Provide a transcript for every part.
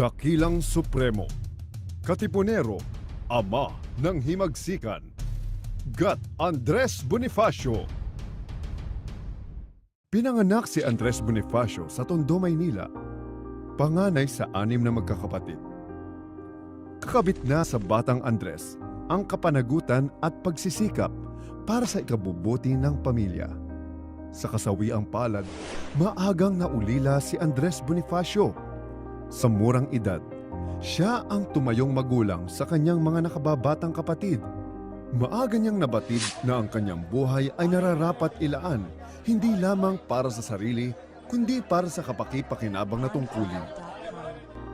Dakilang Supremo, Katipunero, Ama ng Himagsikan, Gat Andres Bonifacio. Pinanganak si Andres Bonifacio sa Tondo, Maynila, panganay sa 6 na magkakapatid. Kakabit na sa batang Andres ang kapanagutan at pagsisikap para sa ikabubuti ng pamilya. Sa kasawiang palad, maagang naulila si Andres Bonifacio. Sa murang edad, siya ang tumayong magulang sa kanyang mga nakababatang kapatid. Maaga niyang nabatid na ang kanyang buhay ay nararapat ilaan, hindi lamang para sa sarili, kundi para sa kapaki-pakinabang na tungkulin.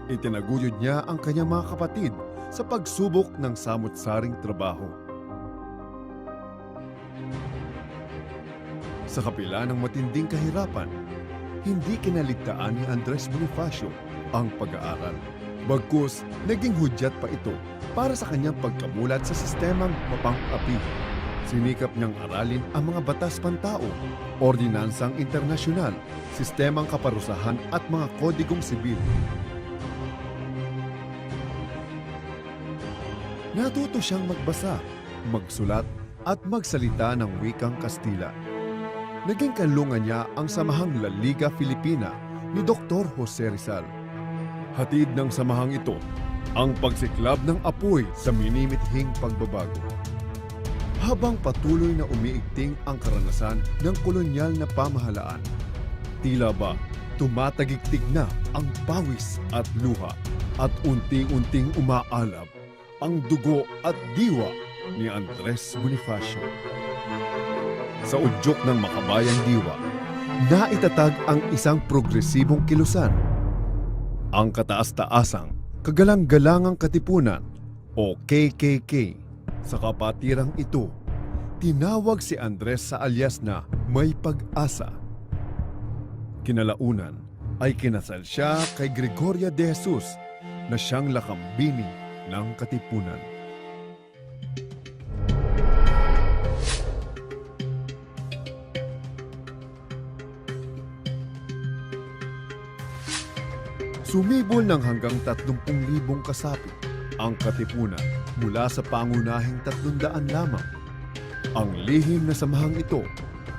Itinaguyod niya ang kanyang mga kapatid sa pagsubok ng samut-saring trabaho. Sa kapila ng matinding kahirapan, hindi kinaligtaan ni Andres Bonifacio ang pag-aaral. Bagkus, naging hudyat pa ito para sa kanyang pagkamulat sa sistemang mapang-api. Sinikap niyang aralin ang mga batas pantao, ordinansang internasyonal, sistemang kaparusahan at mga kodigong sibil. Natuto siyang magbasa, magsulat at magsalita ng wikang Kastila. Naging kanlungan niya ang Samahang La Liga Filipina ni Dr. Jose Rizal. Hatid ng samahang ito ang pagsiklab ng apoy sa minimithing pagbabago. Habang patuloy na umiigting ang karanasan ng kolonyal na pamahalaan, tila ba tumatagigtig na ang pawis at luha at unti-unting umaalab ang dugo at diwa ni Andres Bonifacio. Sa udyok ng makabayang diwa, naitatag ang isang progresibong kilusan. Ang kataas-taasang Kagalang-galangang Katipunan o KKK. Sa kapatirang ito, tinawag si Andres sa alias na May Pag-asa. Kinalaunan ay kinasal siya kay Gregoria de Jesus na siyang lakambini ng Katipunan. Sumibol ng hanggang 30,000 kasapi ang Katipunan mula sa pangunahing 300 lamang. Ang lihim na samahang ito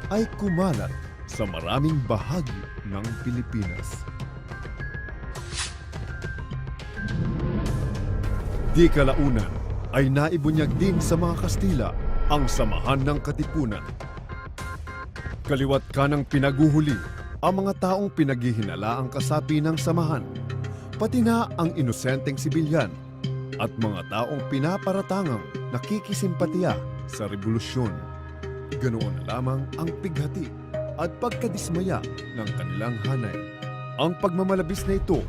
ay kumalat sa maraming bahagi ng Pilipinas. Di kalaunan ay naibunyag din sa mga Kastila ang samahan ng Katipunan. Kaliwat ka ng pinaguhuli ang mga taong pinaghihinala ang kasapi ng samahan, pati na ang inosenteng sibilyan at mga taong pinaparatangang nakikisimpatiya sa rebolusyon. Ganoon na lamang ang pighati at pagkadismaya ng kanilang hanay. Ang pagmamalabis na ito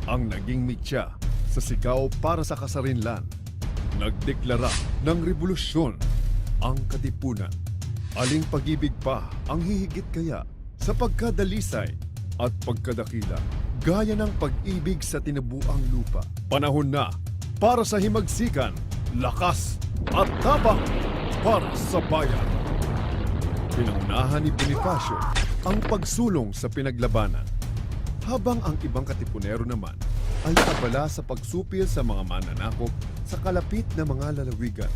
ang naging mitya sa sigaw para sa kasarinlan. Nagdeklara ng rebolusyon ang Katipunan. Aling pag-ibig pa ang hihigit kaya sa pagkadalisay at pagkadakila, gaya ng pag-ibig sa tinubuang lupa. Panahon na para sa himagsikan, lakas at tapang para sa bayan. Pinangunahan ni Bonifacio ang pagsulong sa pinaglabanan, habang ang ibang Katipunero naman ay abala sa pagsupil sa mga mananakop sa kalapit na mga lalawigan.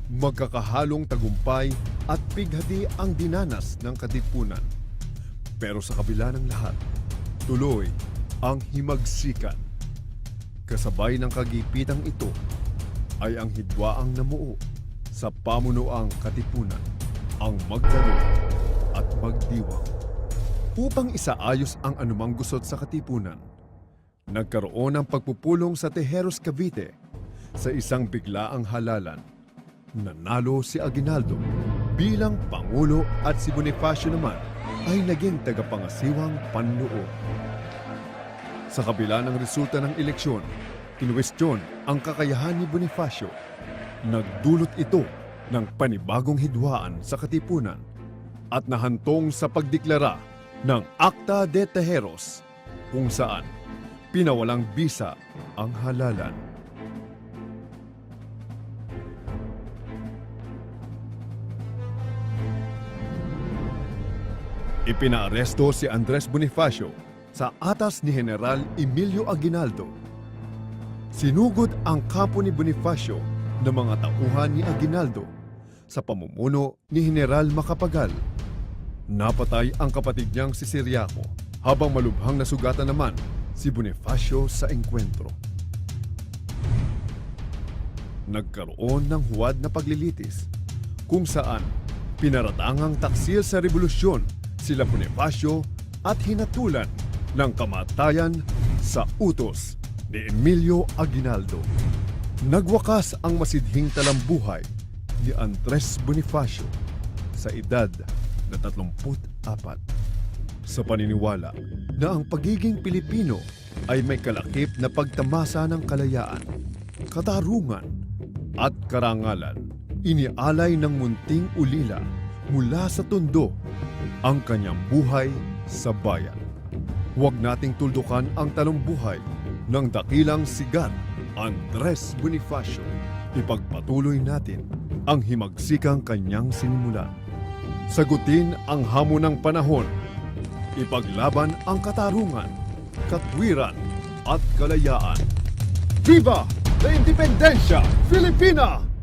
Magkakahalong tagumpay at pighati ang dinanas ng Katipunan. Pero sa kabila ng lahat, tuloy ang himagsikan. Kasabay ng kagipitang ito ay ang hidwaang namuo sa pamunuang Katipunan, ang magdalo at magdiwang. Upang isaayos ang anumang gusot sa Katipunan, nagkaroon ng pagpupulong sa Tejeros, Cavite sa isang biglaang halalan. Nanalo si Aguinaldo bilang Pangulo at si Bonifacio naman ay naging tagapangasiwang panluo. Sa kabila ng resulta ng eleksyon, kinuwestiyon ang kakayahan ni Bonifacio. Nagdulot ito ng panibagong hidwaan sa Katipunan at nahantong sa pagdeklara ng Acta de Tejeros, kung saan pinawalang bisa ang halalan. Ipinaaresto si Andres Bonifacio sa atas ni General Emilio Aguinaldo Sinugod ang kampo ni Bonifacio ng mga tauhan ni Aguinaldo sa pamumuno ni General Macapagal. Napatay ang kapatid niyang si Ciriaco habang malubhang nasugatan naman si Bonifacio sa engkwentro. Nagkaroon ng huwad na paglilitis kung saan pinaratangang taksil sa revolusyon sila Bonifacio at hinatulan ng kamatayan sa utos ni Emilio Aguinaldo. Nagwakas ang masidhing talambuhay ni Andres Bonifacio sa edad na 34. Sa paniniwala na ang pagiging Pilipino ay may kalakip na pagtamasa ng kalayaan, katarungan at karangalan, inialay ng munting ulila mula sa tondo ang kanyang buhay sa bayan. Huwag nating tuldukan ang talambuhay ng dakilang sigat Andres Bonifacio. Ipagpatuloy natin ang himagsikang kanyang sinimulan. Sagutin ang hamon ng panahon. Ipaglaban ang katarungan, katwiran at kalayaan. Viva la Independencia Filipina!